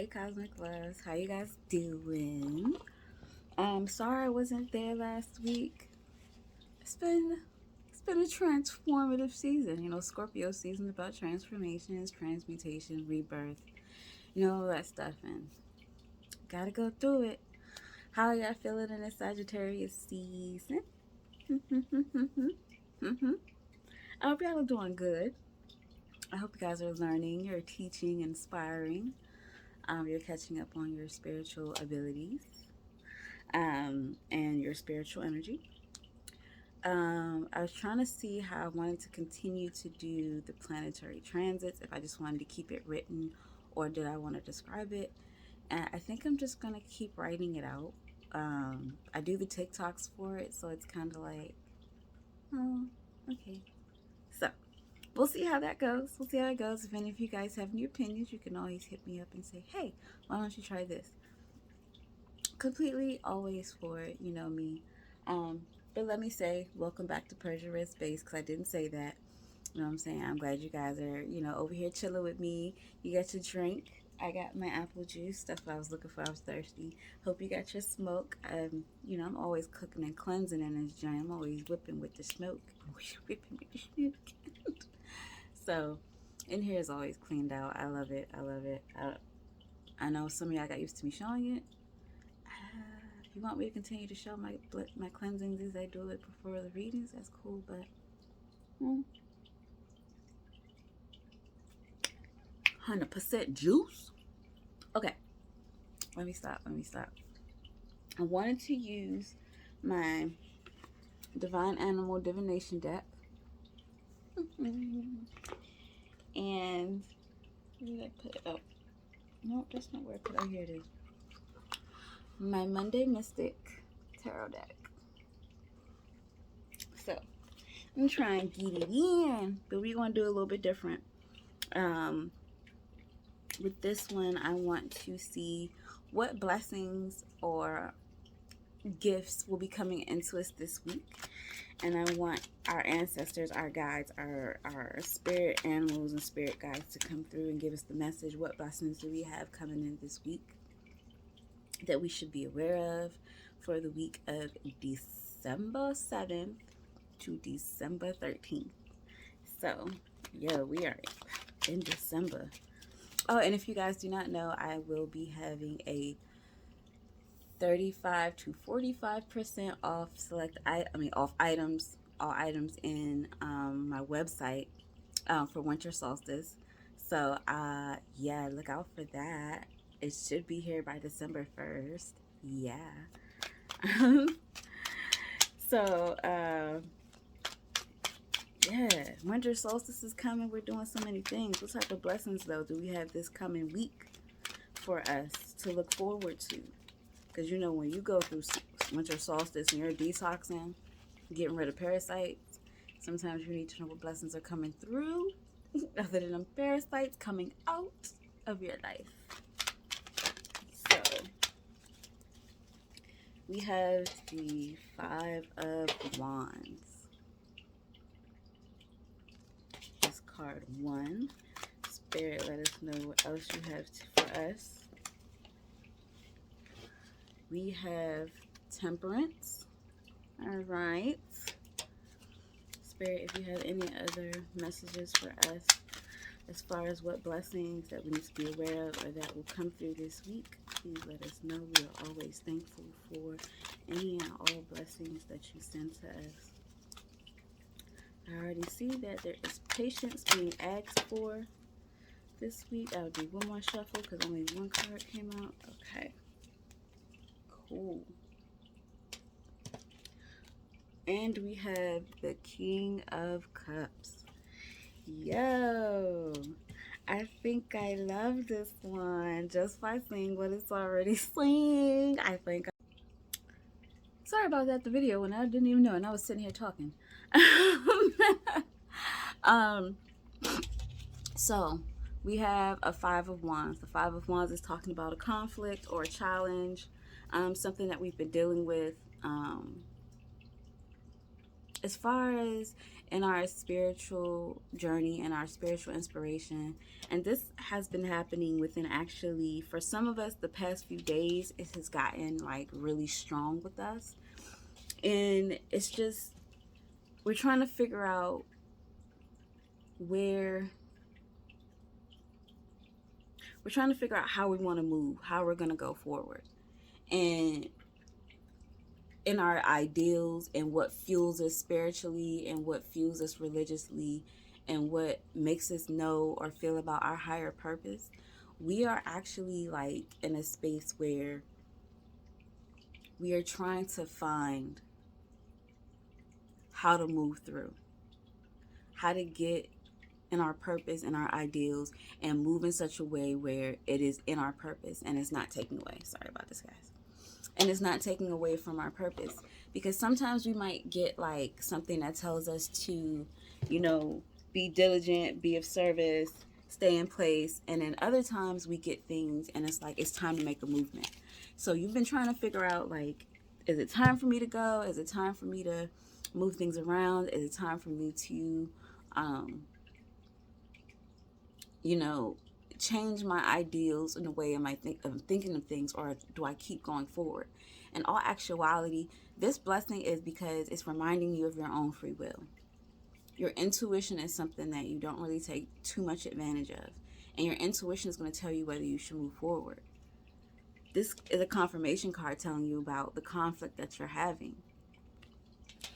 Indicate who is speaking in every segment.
Speaker 1: Hey Cosmic Loves, how you guys doing? Sorry I wasn't there last week. It's been a transformative season. You know, Scorpio season about transformations, transmutation, rebirth, all that stuff, and gotta go through it. How y'all feeling in the Sagittarius season? I hope y'all are doing good. I hope you guys are learning, you're teaching, inspiring. You're catching up on your spiritual abilities and your spiritual energy. I was trying to see how I wanted to continue to do the planetary transits, if I just wanted to keep it written or did I want to describe it. And I think I'm just going to keep writing it out. I do the TikToks for it, so it's kind of like, oh, okay. So we'll see how that goes. We'll see how it goes. If any of you guys have any opinions, you can always hit me up and say, hey, why don't you try this? Completely always for it, you know me. But let me say, welcome back to PersiaRedz space, because I didn't say that. You know what I'm saying? I'm glad you guys are, over here chilling with me. You got your drink. I got my apple juice. That's what I was looking for. I was thirsty. Hope you got your smoke. I'm always cooking and cleansing in this joint. I'm always whipping with the smoke. So, in here is always cleaned out. I love it. I love it. I know some of y'all got used to me showing it. If you want me to continue to show my cleansings as I do it before the readings, that's cool, but 100% juice. Okay, let me stop. I wanted to use my Divine Animal Divination deck. And where did I put it? Oh, no, that's not where I put it. Oh, here it is. My Monday Mystic Tarot deck. So I'm trying to get it in, but we're going to do a little bit different. With this one, I want to see what blessings or gifts will be coming into us this week. And I want our ancestors, our guides, our spirit animals and spirit guides to come through and give us the message. What blessings do we have coming in this week that we should be aware of for the week of December 7th to December 13th. So, yeah, we are in December. Oh, and if you guys do not know, I will be having a 35 to 45% off off items, all items in my website for winter solstice. So, yeah, look out for that. It should be here by December 1st. Yeah. So, yeah, winter solstice is coming. We're doing so many things. What type of blessings, though, do we have this coming week for us to look forward to? Because, when you go through winter solstice and you're detoxing, getting rid of parasites, sometimes you need to know what blessings are coming through other than them parasites coming out of your life. So, we have the 5 of Wands. This card 1. Spirit, let us know what else you have for us. We have Temperance. All right. Spirit, if you have any other messages for us as far as what blessings that we need to be aware of or that will come through this week, please let us know. We are always thankful for any and all blessings that you send to us. I already see that there is patience being asked for this week. I'll do one more shuffle because only one card came out. Okay. Cool. And we have the King of Cups. Yo, I think I love this one just by seeing what it's already saying. Sorry about that, the video, when I didn't even know, and I was sitting here talking. So we have a 5 of Wands. The 5 of Wands is talking about a conflict or a challenge, something that we've been dealing with. as far as in our spiritual journey and our spiritual inspiration, and this has been happening within, actually, for some of us, the past few days, it has gotten like really strong with us. And it's just, we're trying to figure out where we're trying to figure out how we want to move, how we're going to go forward. And in our ideals, and what fuels us spiritually, and what fuels us religiously, and what makes us know or feel about our higher purpose, we are actually like in a space where we are trying to find how to move through, how to get in our purpose and our ideals, and move in such a way where it is in our purpose and it's not taking away. Sorry about this, guys. And it's not taking away from our purpose, because sometimes we might get like something that tells us to, be diligent, be of service, stay in place, and then other times we get things and it's like it's time to make a movement. So you've been trying to figure out, like, is it time for me to go? Is it time for me to move things around? Is it time for me to change my ideals in the way am I thinking of things, or do I keep going forward? In all actuality, this blessing is because it's reminding you of your own free will. Your intuition is something that you don't really take too much advantage of, and your intuition is going to tell you whether you should move forward. This is a confirmation card telling you about the conflict that you're having.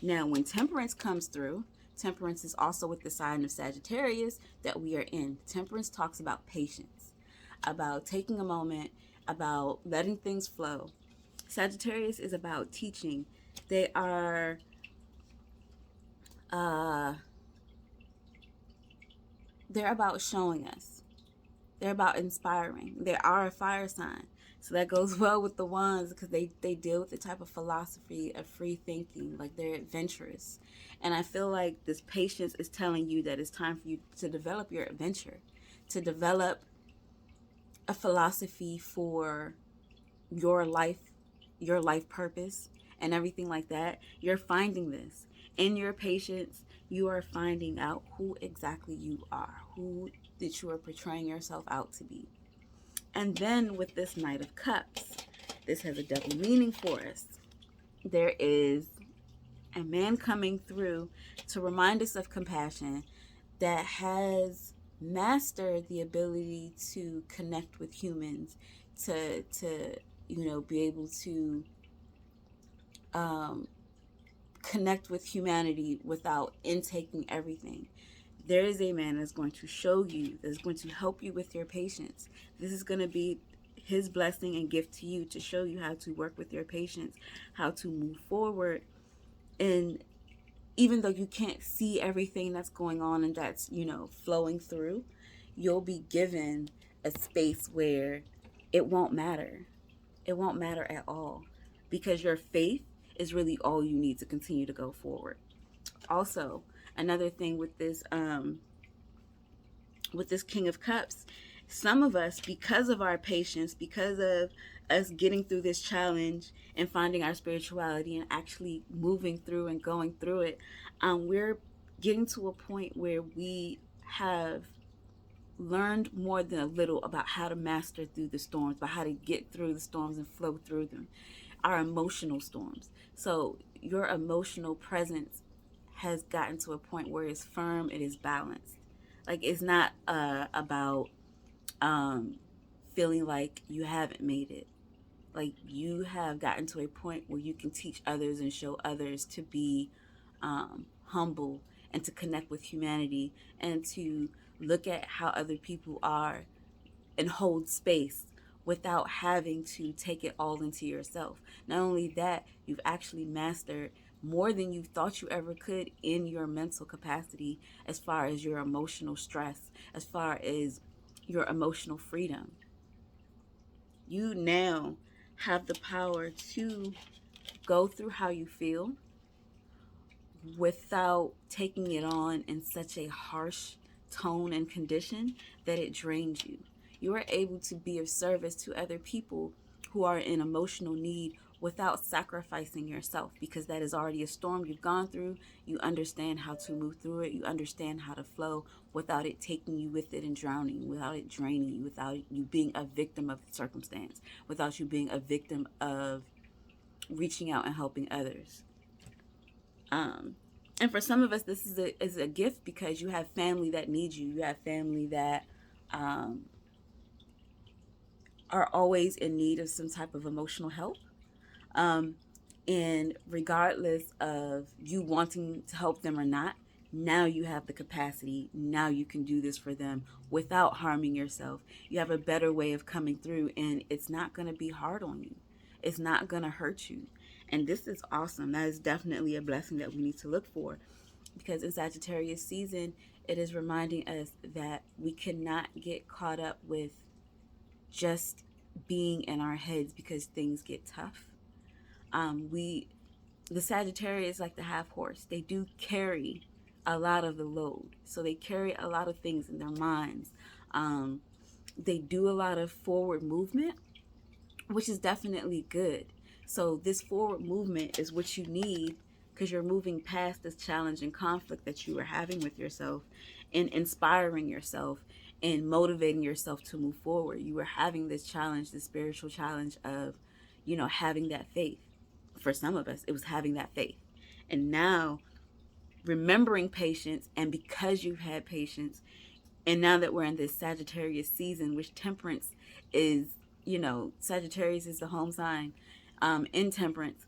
Speaker 1: Now, when temperance comes through, temperance is also with the sign of Sagittarius that we are in. Temperance talks about patience, about taking a moment, about letting things flow. Sagittarius is about teaching. They are they're about showing us. They're about inspiring. They are a fire sign. So that goes well with the wands, because they deal with the type of philosophy of free thinking. Like, they're adventurous. And I feel like this patience is telling you that it's time for you to develop your adventure, to develop a philosophy for your life purpose, and everything like that. You're finding this. In your patience, you are finding out who exactly you are, who that you are portraying yourself out to be. And then with this Knight of Cups, this has a double meaning for us. There is a man coming through to remind us of compassion, that has mastered the ability to connect with humans, to be able to connect with humanity without intaking everything. There is a man that's going to show you, that's going to help you with your patience. This is going to be his blessing and gift to you, to show you how to work with your patience, how to move forward. And even though you can't see everything that's going on and that's, flowing through, you'll be given a space where it won't matter. It won't matter at all, because your faith is really all you need to continue to go forward. Also, another thing with this King of Cups, some of us, because of our patience, because of us getting through this challenge and finding our spirituality and actually moving through and going through it, we're getting to a point where we have learned more than a little about how to master through the storms, about how to get through the storms and flow through them, our emotional storms. So your emotional presence has gotten to a point where it's firm, it is balanced. Like, it's not about feeling like you haven't made it. Like, you have gotten to a point where you can teach others and show others to be humble, and to connect with humanity, and to look at how other people are and hold space without having to take it all into yourself. Not only that, you've actually mastered more than you thought you ever could in your mental capacity, as far as your emotional stress, as far as your emotional freedom. You now have the power to go through how you feel without taking it on in such a harsh tone and condition that it drains you. You are able to be of service to other people who are in emotional need without sacrificing yourself, because that is already a storm you've gone through. You understand how to move through it. You understand how to flow without it taking you with it and drowning, without it draining you, without you being a victim of circumstance, without you being a victim of reaching out and helping others. And for some of us, this is a gift, because you have family that needs you. You have family that um, are always in need of some type of emotional help. Um, and regardless of you wanting to help them or not, now you have the capacity. Now you can do this for them without harming yourself. You have a better way of coming through, and it's not going to be hard on you. It's not going to hurt you. And this is awesome. That is definitely a blessing that we need to look for, because in Sagittarius season, it is reminding us that we cannot get caught up with just being in our heads because things get tough. The Sagittarius, like the half horse, they do carry a lot of the load. So they carry a lot of things in their minds. They do a lot of forward movement, which is definitely good. So this forward movement is what you need, because you're moving past this challenge and conflict that you were having with yourself, and inspiring yourself and motivating yourself to move forward. You were having this challenge, this spiritual challenge of, having that faith. For some of us, it was having that faith. And now, remembering patience, and because you've had patience, and now that we're in this Sagittarius season, which temperance is, Sagittarius is the home sign in temperance,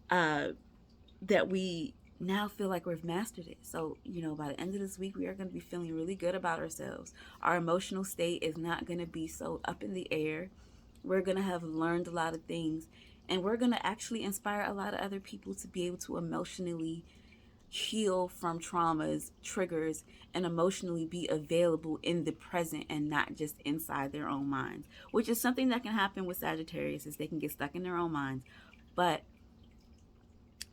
Speaker 1: that we now feel like we've mastered it. So, by the end of this week, we are going to be feeling really good about ourselves. Our emotional state is not going to be so up in the air. We're going to have learned a lot of things, and we're going to actually inspire a lot of other people to be able to emotionally heal from traumas, triggers, and emotionally be available in the present and not just inside their own minds, which is something that can happen with Sagittarius, is they can get stuck in their own minds. But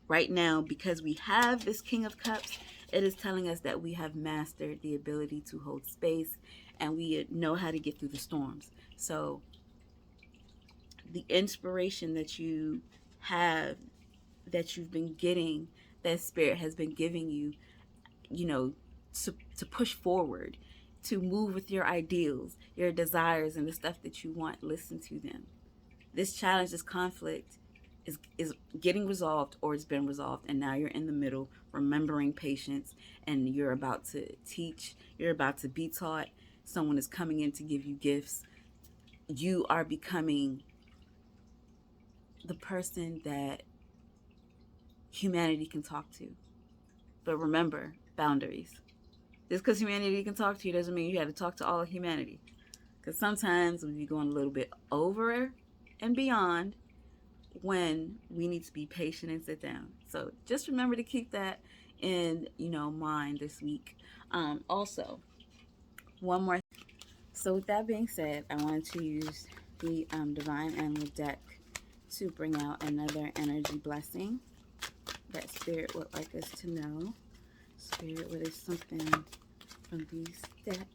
Speaker 1: right now, because we have this King of Cups, it is telling us that we have mastered the ability to hold space, and we know how to get through the storms. So the inspiration that you have, that you've been getting, that Spirit has been giving you, to push forward, to move with your ideals, your desires, and the stuff that you want, listen to them. This challenge, this conflict is getting resolved, or it's been resolved, and now you're in the middle, remembering patience, and you're about to teach, you're about to be taught. Someone is coming in to give you gifts. You are becoming the person that humanity can talk to. But remember, boundaries. Just because humanity can talk to you doesn't mean you have to talk to all of humanity. Because sometimes we're going a little bit over and beyond, when we need to be patient and sit down. So just remember to keep that in, mind this week. Also, one more. So with that being said, I wanted to use the Divine Animal deck to bring out another energy blessing that Spirit would like us to know. Spirit, what is something from this deck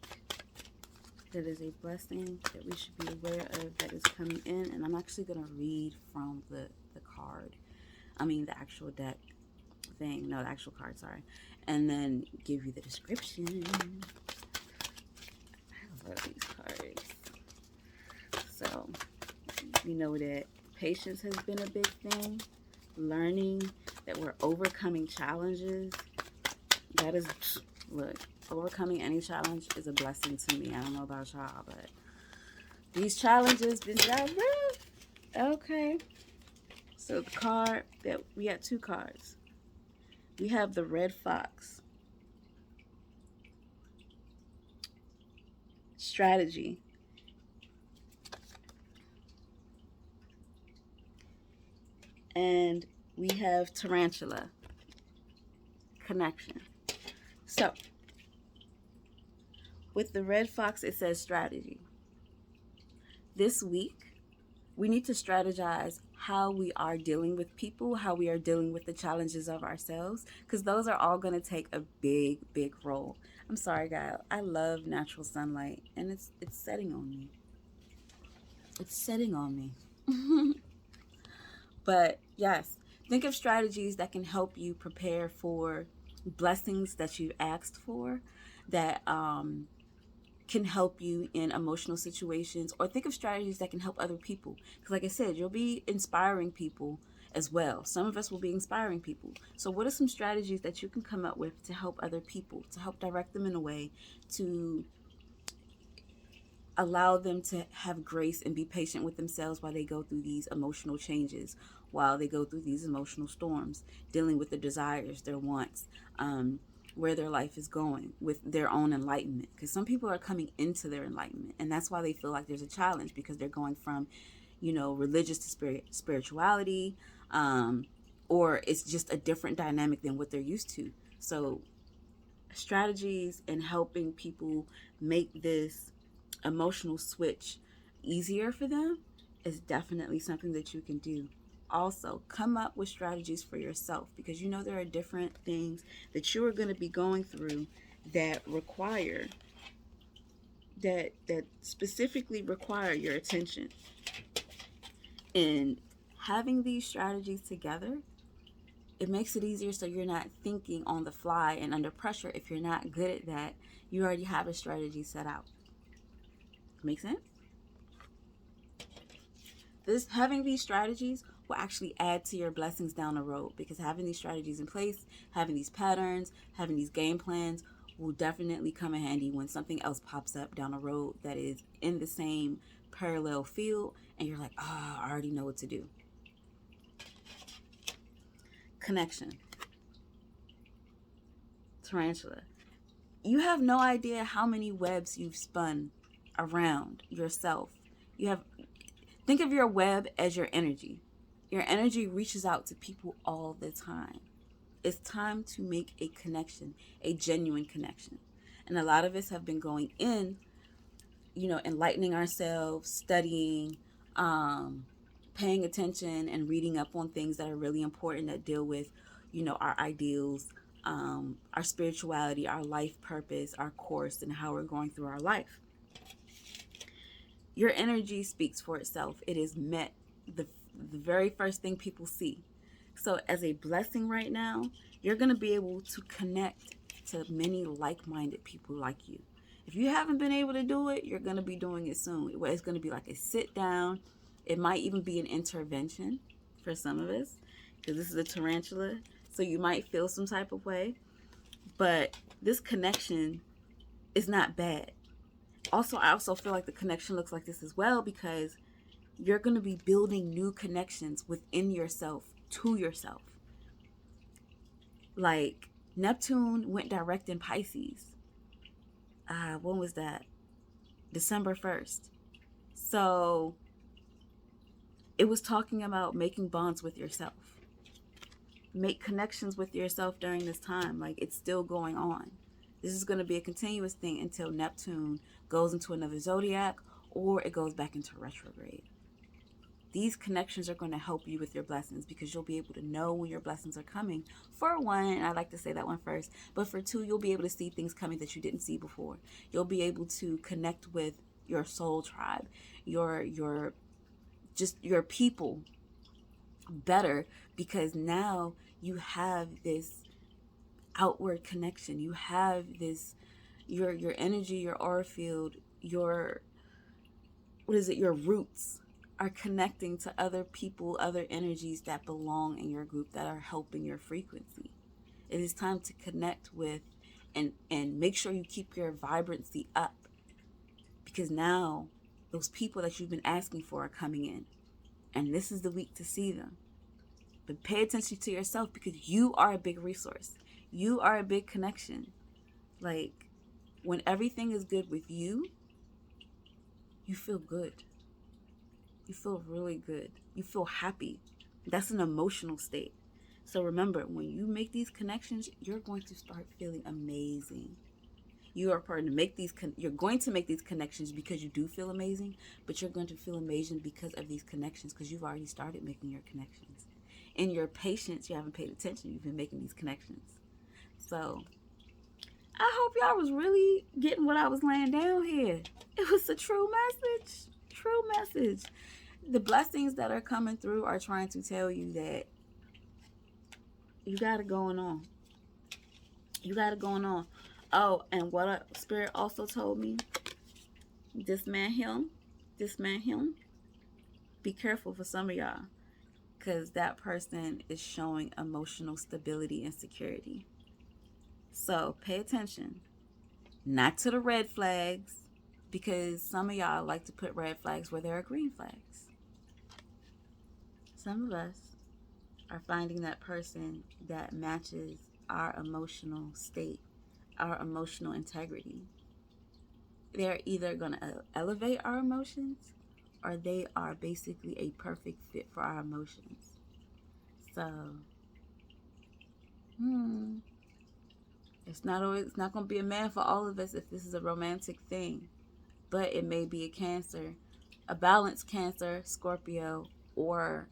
Speaker 1: that is a blessing that we should be aware of that is coming in? And I'm actually going to read from the card. The actual deck thing. No, the actual card, sorry. And then give you the description. I love these cards. So, we know that patience has been a big thing. Learning that we're overcoming challenges. That is, look, overcoming any challenge is a blessing to me. I don't know about y'all, but these challenges been rough. Okay. So the card that we got, two cards. We have the Red Fox. Strategy. And we have Tarantula. Connection. So, with the Red Fox, it says strategy. This week, we need to strategize how we are dealing with people, how we are dealing with the challenges of ourselves, because those are all going to take a big, big role. I'm sorry, guys. I love natural sunlight, and it's setting on me. It's setting on me. But yes, think of strategies that can help you prepare for blessings that you asked for, that can help you in emotional situations, or think of strategies that can help other people. Because, like I said, you'll be inspiring people as well. Some of us will be inspiring people. So, what are some strategies that you can come up with to help other people, to help direct them in a way to allow them to have grace and be patient with themselves while they go through these emotional changes, while they go through these emotional storms, dealing with their desires, their wants, where their life is going with their own enlightenment? Because some people are coming into their enlightenment, and that's why they feel like there's a challenge, because they're going from, religious to spirituality, or it's just a different dynamic than what they're used to. So strategies and helping people make this emotional switch easier for them is definitely something that you can do. Also, come up with strategies for yourself, because there are different things that you are going to be going through that require that specifically require your attention. And having these strategies together, it makes it easier, so you're not thinking on the fly and under pressure. If you're not good at that, you already have a strategy set out. Make sense? Having these strategies will actually add to your blessings down the road, because having these strategies in place, having these patterns, having these game plans will definitely come in handy when something else pops up down the road that is in the same parallel field, and you're like, I already know what to do. Connection. Tarantula. You have no idea how many webs you've spun around yourself. Think of your web as your energy. Your energy reaches out to people all the time. It's time to make a connection, a genuine connection. And a lot of us have been going in, enlightening ourselves, studying, paying attention, and reading up on things that are really important, that deal with, our ideals, our spirituality, our life purpose, our course, and how we're going through our life. Your energy speaks for itself. It is met the very first thing people see. So as a blessing right now, you're going to be able to connect to many like-minded people like you. If you haven't been able to do it, you're going to be doing it soon. It's going to be like a sit down. It might even be an intervention for some of us, because this is a tarantula. So you might feel some type of way. But this connection is not bad. Also, I also feel like the connection looks like this as well, because you're going to be building new connections within yourself to yourself. Like, Neptune went direct in Pisces. When was that? December 1st. So it was talking about making bonds with yourself. Make connections with yourself during this time. Like, it's still going on. This is going to be a continuous thing until Neptune goes into another zodiac, or it goes back into retrograde. These connections are going to help you with your blessings, because you'll be able to know when your blessings are coming. For one, and I like to say that one first, but for two, you'll be able to see things coming that you didn't see before. You'll be able to connect with your soul tribe, your people better, because now you have this outward connection. You have this, your energy, your aura field, your roots are connecting to other people, other energies that belong in your group, that are helping your frequency. It is time to connect with and make sure you keep your vibrancy up, because now those people that you've been asking for are coming in, and this is the week to see them. But pay attention to yourself, because you are a big resource. You are a big connection. Like, when everything is good with you, you feel good. You feel really good. You feel happy. That's an emotional state. So remember, when you make these connections, you're going to start feeling amazing. You are going to make these connections because you do feel amazing, but you're going to feel amazing because of these connections, because you've already started making your connections. In your patience, you haven't paid attention. You've been making these connections. So I hope y'all was really getting what I was laying down here. It was a true message. True message. The blessings that are coming through are trying to tell you that you got it going on. You got it going on. Oh, and what a spirit also told me, disman him. Disman him. Be careful for some of y'all, because that person is showing emotional stability and security. So pay attention. Not to the red flags, because some of y'all like to put red flags where there are green flags. Some of us are finding that person that matches our emotional state, our emotional integrity. They're either going to elevate our emotions, or they are basically a perfect fit for our emotions. So, it's not going to be a man for all of us if this is a romantic thing, but it may be a Cancer, a balanced Cancer, Scorpio, or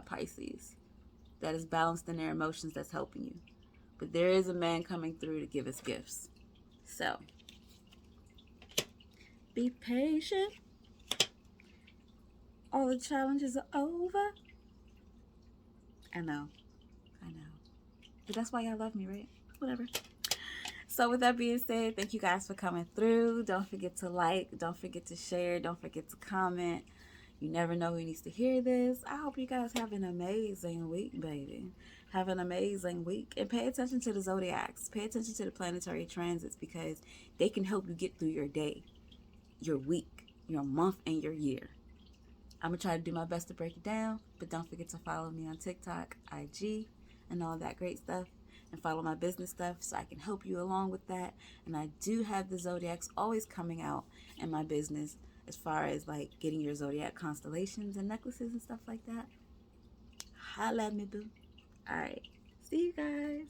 Speaker 1: Pisces that is balanced in their emotions, that's helping you. But there is a man coming through to give us gifts. So, be patient. All the challenges are over. I know. But that's why y'all love me, right? Whatever. So with that being said, thank you guys for coming through. Don't forget to like. Don't forget to share. Don't forget to comment. You never know who needs to hear this. I hope you guys have an amazing week, baby. Have an amazing week. And pay attention to the zodiacs. Pay attention to the planetary transits, because they can help you get through your day, your week, your month, and your year. I'm going to try to do my best to break it down. But don't forget to follow me on TikTok, IG, and all that great stuff. And follow my business stuff so I can help you along with that. And I do have the zodiacs always coming out in my business, as far as like getting your zodiac constellations and necklaces and stuff like that. Holla at me, boo. All right. See you guys.